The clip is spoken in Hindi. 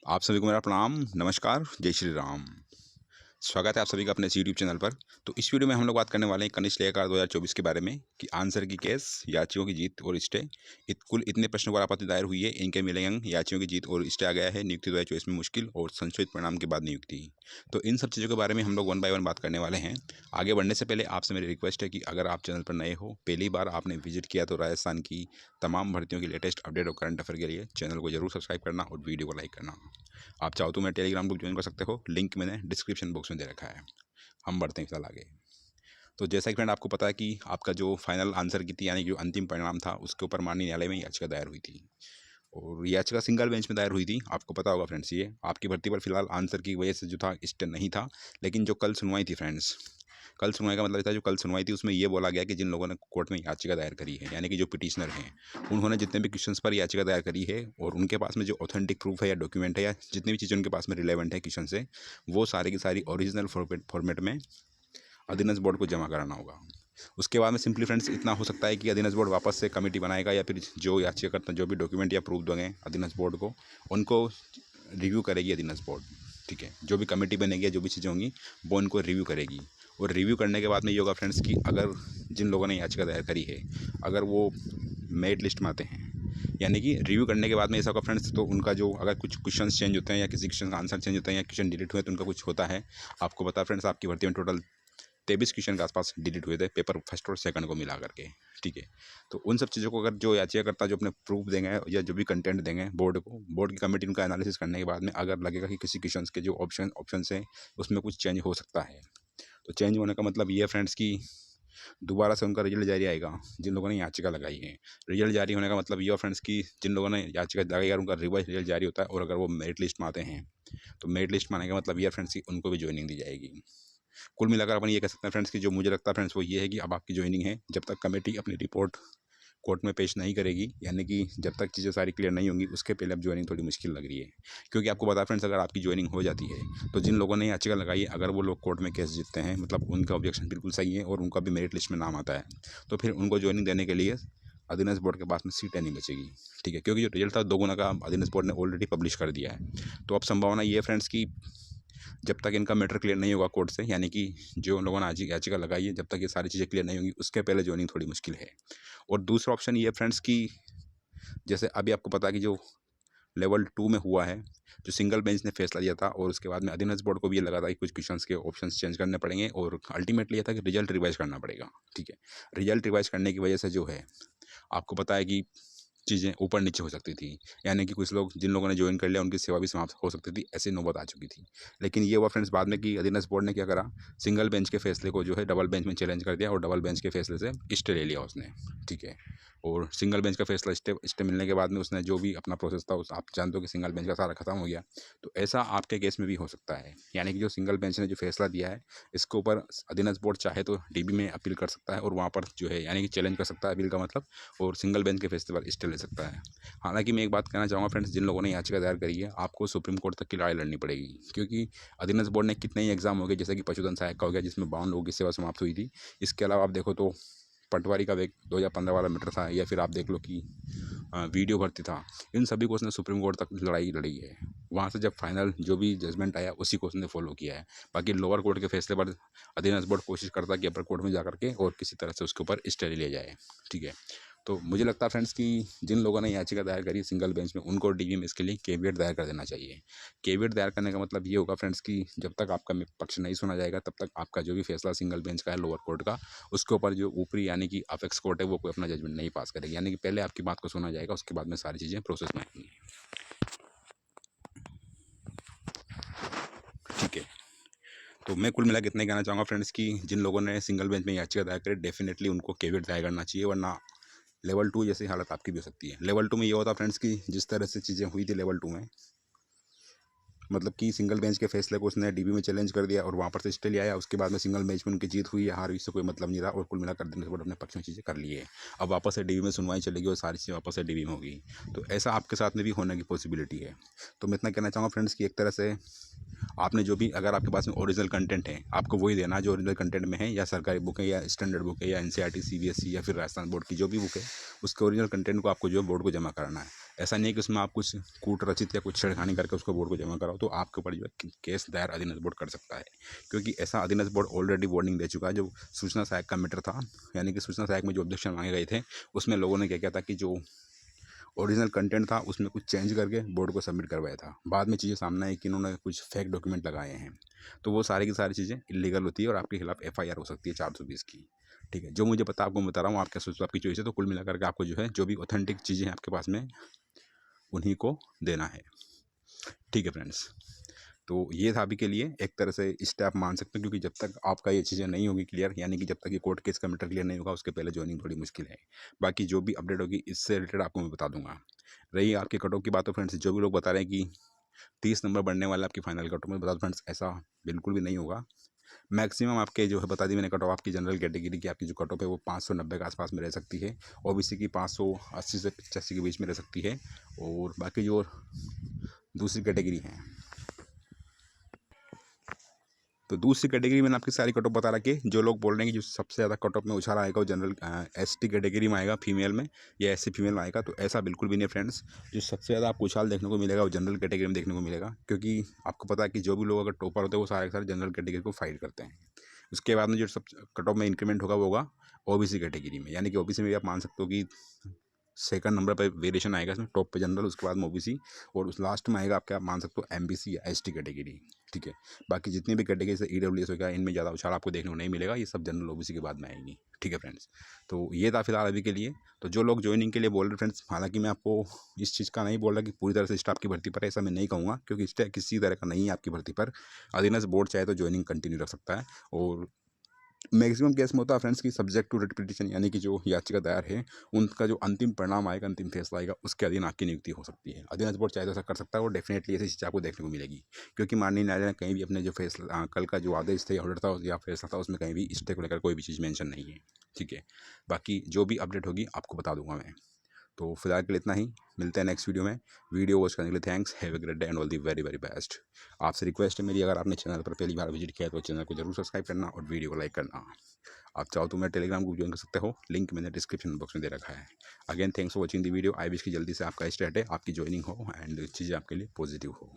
आप सभी को मेरा प्रणाम, नमस्कार, जय श्री राम। स्वागत है आप सभी का अपने इस यूट्यूब चैनल पर। तो इस वीडियो में हम लोग बात करने वाले हैं कनिष्ठ लेखाकार 2024 के बारे में कि आंसर की केस, याचियों की जीत और स्टे। कुल इतने प्रश्नों पर आपत्ति दायर हुई है, इनके मिलेंगे याचियों की जीत और स्टे आ गया है, नियुक्ति 2024 में मुश्किल और संशोधित परिणाम के बाद नियुक्ति। तो इन सब चीज़ों के बारे में हम लोग वन बाय वन बात करने वाले हैं। आगे बढ़ने से पहले आपसे मेरी रिक्वेस्ट है कि अगर आप चैनल पर नए हो, पहली बार आपने विजिट किया, तो राजस्थान की तमाम भर्तियों की लेटेस्ट अपडेट और करंट अफेयर के लिए चैनल को जरूर सब्सक्राइब करना और वीडियो को लाइक करना। आप चाहो तो मेरे टेलीग्राम ग्रुप ज्वाइन कर सकते हो, लिंक मैंने डिस्क्रिप्शन बॉक्स में दे रखा है। हम बढ़ते हैं फिलहाल आगे। तो जैसा कि फ्रेंड आपको पता है कि आपका जो फाइनल आंसर की थी, यानी कि जो अंतिम परिणाम था, उसके ऊपर माननीय न्यायालय में याचिका दायर हुई थी और याचिका सिंगल बेंच में दायर हुई थी। आपको पता होगा फ्रेंड्स, ये आपकी भर्ती पर फिलहाल आंसर की वजह से जो था स्टे नहीं था, लेकिन जो कल सुनवाई थी फ्रेंड्स, कल सुनवाई का मतलब था, जो कल सुनवाई थी उसमें ये बोला गया कि जिन लोगों ने कोर्ट में याचिका दायर करी है, यानी कि जो पिटिशनर हैं, उन्होंने जितने भी क्वेश्चंस पर याचिका दायर करी है और उनके पास में जो ऑथेंटिक प्रूफ है या डॉक्यूमेंट है या जितनी भी चीज़ें उनके पास में रिलेवेंट है क्वेश्चन से, वो सारी की सारी ओरिजिनल फॉर्मेट में अधीनस्थ बोर्ड को जमा कराना होगा। उसके बाद में सिंपली फ्रेंड्स इतना हो सकता है कि अधीनस्थ बोर्ड वापस से कमेटी बनाएगा या फिर जो याचिकाकर्ता जो भी डॉक्यूमेंट या प्रूफ देंगे अधीनस्थ बोर्ड को, उनको रिव्यू करेगी अधीनस्थ बोर्ड। ठीक है, जो भी कमेटी बनेगी, जो भी चीज़ें होंगी, वो उनको रिव्यू करेगी। और रिव्यू करने के बाद में ये होगा फ्रेंड्स कि अगर जिन लोगों ने याचिका दायर करी है, अगर वो मेरिट लिस्ट में आते हैं, यानी कि रिव्यू करने के बाद में ऐसा होगा फ्रेंड्स, तो उनका जो अगर कुछ क्वेश्चंस चेंज होते हैं या किसी क्वेश्चन का आंसर चेंज होता है या क्वेश्चन डिलीट हुए तो उनका कुछ होता है। आपको पता है फ्रेंड्स, आपकी भर्ती में टोटल 23 क्वेश्चन के आसपास डिलीट हुए थे, पेपर फर्स्ट और सेकंड को मिला करके। ठीक है, तो उन सब चीज़ों को अगर जो याचिकाकर्ता जो अपने प्रूफ देंगे या जो भी कंटेंट देंगे बोर्ड को, बोर्ड की कमेटी उनका एनालिसिस करने के बाद में अगर लगेगा कि किसी क्वेश्चन के जो ऑप्शन है उसमें कुछ चेंज हो सकता है, तो चेंज होने का मतलब ये फ्रेंड्स कि दोबारा से उनका रिजल्ट जारी आएगा जिन लोगों ने याचिका लगाई है। रिजल्ट जारी होने का मतलब ये फ्रेंड्स कि जिन लोगों ने याचिका लगाई है उनका रिवाइज रिजल्ट जारी होता है, और अगर वो मेरिट लिस्ट में आते हैं तो मेरिट लिस्ट में आने का मतलब ये फ्रेंड्स कि उनको भी ज्वाइनिंग दी जाएगी। कुल मिलाकर अपन ये कह सकते हैं फ्रेंड्स कि जो मुझे लगता है फ्रेंड्स वो ये है कि अब आपकी ज्वाइनिंग है, जब तक कमेटी अपनी रिपोर्ट कोर्ट में पेश नहीं करेगी, यानी कि जब तक चीज़ें सारी क्लियर नहीं होंगी, उसके पहले अब ज्वाइनिंग थोड़ी मुश्किल लग रही है। क्योंकि आपको पता है फ्रेंड्स, अगर आपकी ज्वाइनिंग हो जाती है तो जिन लोगों ने याचिका लगाई है, अगर वो लोग कोर्ट में केस जीतते हैं, मतलब उनका ऑब्जेक्शन बिल्कुल सही है और उनका भी मेरिट लिस्ट में नाम आता है, तो फिर उनको ज्वाइनिंग देने के लिए अधीनस्थ बोर्ड के पास में सीटें नहीं बचेगी। ठीक है, क्योंकि जो रिजल्ट था 2 गुना का अधीनस्थ बोर्ड ने ऑलरेडी पब्लिश कर दिया है। तो अब संभावना ये है फ्रेंड्स कि जब तक इनका मैटर क्लियर नहीं होगा कोर्ट से, यानी कि जो लोगों ने आज याचिका लगाई है, जब तक ये सारी चीज़ें क्लियर नहीं होंगी, उसके पहले ज्वाइनिंग थोड़ी मुश्किल है। और दूसरा ऑप्शन ये है फ्रेंड्स कि जैसे अभी आपको पता है कि जो लेवल 2 में हुआ है, जो सिंगल बेंच ने फैसला दिया था और उसके बाद में अधीनस्थ बोर्ड को भी ये लगा था कि कुछ क्वेश्चंस के ऑप्शंस चेंज करने पड़ेंगे और अल्टीमेटली ये था कि रिजल्ट रिवाइज करना पड़ेगा। ठीक है, रिजल्ट रिवाइज करने की वजह से जो है, आपको पता है कि चीज़ें ऊपर नीचे हो सकती थी, यानी कि कुछ लोग जिन लोगों ने ज्वाइन कर लिया उनकी सेवा भी समाप्त हो सकती थी, ऐसी नौबत आ चुकी थी। लेकिन ये हुआ फ्रेंड्स बाद में कि अधीनस्थ बोर्ड ने क्या करा, सिंगल बेंच के फैसले को जो है डबल बेंच में चैलेंज कर दिया और डबल बेंच के फैसले से स्टे ले लिया उसने। ठीक है, और सिंगल बेंच का फैसला स्टे स्टे मिलने के बाद में उसने जो भी अपना प्रोसेस था, उस आप जानते हो कि सिंगल बेंच का सारा खत्म हो गया। तो ऐसा आपके केस में भी हो सकता है, यानी कि जो सिंगल बेंच ने जो फैसला दिया है, इसके ऊपर अधीनस्थ बोर्ड चाहे तो डीबी में अपील कर सकता है और वहाँ पर जो है यानी कि चैलेंज कर सकता है अपील का मतलब, और सिंगल बेंच के फैसले पर स्टे ले सकता है। हालांकि मैं एक बात कहना चाहूँगा फ्रेंड्स, जिन लोगों ने याचिका दायर करी है, आपको सुप्रीम कोर्ट तक की लड़ाई लड़नी पड़ेगी, क्योंकि अधीनस्थ बोर्ड ने कितने ही एग्जाम हो गए, जैसे कि पशुधन सहायक का हो गया जिसमें 52 लोगों की सेवा समाप्त हुई थी। इसके अलावा आप देखो तो पटवारी का एक 2015 वाला मैटर था, या फिर आप देख लो कि वीडियो भर्ती था। इन सभी को उसने सुप्रीम कोर्ट तक लड़ाई लड़ी है। वहाँ से जब फाइनल जो भी जजमेंट आया उसी को उसने फॉलो किया है। बाकी लोअर कोर्ट के फैसले पर अधीनस्थ बोर्ड कोशिश करता है कि अपर कोर्ट में जा करके और किसी तरह से उसके ऊपर स्टे लिया जाए। ठीक है, तो मुझे लगता है फ्रेंड्स कि जिन लोगों ने याचिका दायर करी सिंगल बेंच में, उनको डीबी में इसके लिए केवियट दायर कर देना चाहिए। केवियट दायर करने का मतलब ये होगा फ्रेंड्स कि जब तक आपका पक्ष नहीं सुना जाएगा, तब तक आपका जो भी फैसला सिंगल बेंच का है लोअर कोर्ट का, उसके ऊपर जो ऊपरी यानी कि अपेक्स कोर्ट है वो कोई अपना जजमेंट नहीं पास करेगी। यानी कि पहले आपकी बात को सुना जाएगा, उसके बाद में सारी चीज़ें प्रोसेस में आएंगी। ठीक है, तो मैं कुल मिला के इतना ही कहना चाहूँगा फ्रेंड्स कि जिन लोगों ने सिंगल बेंच में याचिका दायर करी, डेफिनेटली उनको केवियट दायर करना चाहिए, वरना लेवल 2 जैसी हालत आपकी भी हो सकती है। लेवल 2 में ये होता फ्रेंड्स कि जिस तरह से चीज़ें हुई थी लेवल 2 में, मतलब कि सिंगल बेंच के फैसले को उसने डीबी में चैलेंज कर दिया और वहाँ पर से स्टे ले आया। उसके बाद में सिंगल बेंच में उनकी जीत हुई या हार हुई, इससे कोई मतलब नहीं रहा, और कुल मिलाकर अधीनस्थ बोर्ड अपने पक्ष में चीज़ें कर ली है। अब वापस से डीबी में सुनवाई चलेगी और सारी चीज़ें वापस से डीबी में होगी। तो ऐसा आपके साथ में भी होने की पॉसिबिलिटी है। तो मैं इतना कहना चाहूँगा फ्रेंड्स कि एक तरह से आपने जो भी, अगर आपके पास में ओरिजिनल कंटेंट है, आपको वही देना जो ओरिजिनल कंटेंट में है, या सरकारी बुक है या स्टैंडर्ड बुक है या एनसीईआरटी सीबीएसई या फिर राजस्थान बोर्ड की जो भी बुक है, उसके ओरिजिनल कंटेंट को आपको जो है बोर्ड को जमा कराना है। ऐसा नहीं है कि उसमें आप कुछ कूट रचित या कुछ छेड़खानी करके उसको बोर्ड को जमा कराओ तो आपके ऊपर जो है केस दायर अधीनस्थ बोर्ड कर सकता है, क्योंकि ऐसा अधीनस्थ बोर्ड ऑलरेडी वार्निंग दे चुका है। जो सूचना सहायक का मैटर था, यानी कि सूचना सहायक में जो ऑब्जेक्शन मांगे गए थे, उसमें लोगों ने क्या किया था कि जो ओरिजिनल कंटेंट था उसमें कुछ चेंज करके बोर्ड को सबमिट करवाया था। बाद में चीज़ें सामने आई कि इन्होंने कुछ फेक डॉक्यूमेंट लगाए हैं, तो वो सारी की सारी चीज़ें इलीगल होती है और आपके खिलाफ एफआईआर हो सकती है 420 की। ठीक है, जो मुझे पता आपको बता रहा हूँ, आप क्या सोचते हो, आपकी चॉइस है। तो कुल मिलाकर के आपको जो है जो भी ऑथेंटिक चीज़ें हैं आपके पास में उन्हीं को देना है। ठीक है फ्रेंड्स, तो ये था अभी के लिए एक तरह से स्टेप मान सकते हो, क्योंकि जब तक आपका ये चीज़ें नहीं होगी क्लियर, यानी कि जब तक ये कोर्ट केस का मैटर क्लियर नहीं होगा उसके पहले ज्वाइनिंग थोड़ी मुश्किल है। बाकी जो भी अपडेट होगी इससे रिलेटेड आपको मैं बता दूंगा। रही आपके कट ऑफ की बात, तो फ्रेंड्स जो भी लोग बता रहे हैं कि 30 नंबर बढ़ने वाला आपकी फाइनल कट ऑफ में, बता दो फ्रेंड्स ऐसा बिल्कुल भी नहीं होगा। मैक्सिमम आपके जो है बता दी मैंने कट ऑफ आपकी जनरल कैटेगरी की, आपकी जो कट ऑफ है वो 590 के आसपास में रह सकती है। ओबीसी की 580 से 85 के बीच में रह सकती है। और बाकी जो दूसरी कैटेगरी है, तो दूसरी कैटेगरी मैंने आपकी सारी कट ऑफ बता रखी है। जो लोग बोल रहे हैं कि जो सबसे ज़्यादा कट ऑफ में उछाल आएगा वो जनरल एसटी कैटेगरी में आएगा, फीमेल में या एससी फीमेल में आएगा, तो ऐसा बिल्कुल भी नहीं फ्रेंड्स। जो सबसे ज़्यादा आपको उछाल देखने को मिलेगा वो जनरल कैटेगरी में देखने को मिलेगा, क्योंकि आपको पता है कि जो भी लोग अगर टॉपर होते हैं वो सारे के सारे जनरल कैटेगरी को फाइट करते हैं। उसके बाद में जो सब कट ऑफ में इंक्रीमेंट होगा वो होगा ओबीसी कैटेगरी में, यानी कि ओबीसी में भी आप मान सकते हो कि सेकंड नंबर पर वेरिएशन आएगा इसमें, टॉप पे जनरल, उसके बाद में ओबीसी, और उस लास्ट में आएगा आपका आप मान सकते हो एमबीसी या एसटी कैटेगरी। ठीक है, बाकी जितनी भी कैटेगरी से ईडब्ल्यूएस वगैरह इनमें ज़्यादा उछाल आपको देखने को नहीं मिलेगा, ये सब जनरल ओबीसी के बाद में आएंगी। ठीक है फ्रेंड्स, तो ये था फिलहाल अभी के लिए। तो जो लोग ज्वाइनिंग के लिए बोल रहे फ्रेंड्स, हालांकि मैं आपको इस चीज़ का नहीं बोल रहा कि पूरी तरह से स्टाफ की भर्ती पर है, ऐसा मैं नहीं कहूँगा, क्योंकि स्टे किसी तरह का नहीं है आपकी भर्ती पर। अधीनस्थ बोर्ड चाहे तो ज्वाइनिंग कंटिन्यू रख सकता है। और मैक्सिमम केस में होता है फ्रेंड्स की सब्जेक्ट टू रिट पिटीशन, यानी कि जो याचिका दायर है उनका जो अंतिम परिणाम आएगा, अंतिम फैसला आएगा, उसके अधीन आपकी नियुक्ति हो सकती है। अधीनस्थ बोर्ड चाहे तो ऐसा कर सकता है और डेफिनेटली ऐसी चीज़ आपको देखने को मिलेगी, क्योंकि माननीय न्यायालय ने कहीं भी अपने जो फैसला कल का जो आदेश थे, ऑर्डर था या फैसला था, उसमें कहीं भी स्टे को लेकर कोई भी चीज़ मेंशन नहीं है। ठीक है, बाकी जो भी अपडेट होगी आपको बता दूंगा मैं। तो फिलहाल के लिए इतना ही, मिलते हैं नेक्स्ट वीडियो में। वीडियो वॉच करने के लिए thanks, have a great day and all the very very best. आपसे रिक्वेस्ट है मेरी, अगर आपने चैनल पर पहली बार विजिट किया तो चैनल को जरूर सब्सक्राइब करना और वीडियो को लाइक करना। आप चाहो तो मेरे टेलीग्राम ग्रुप ज्वाइन कर सकते हो, लिंक मैंने डिस्क्रिप्शन बॉक्स में दे रखा है। Again thanks for watching the video. I wish की जल्दी से आपका स्टेट है, आपकी ज्वाइनिंग हो एंड चीज़ें आपके लिए पॉजिटिव हो।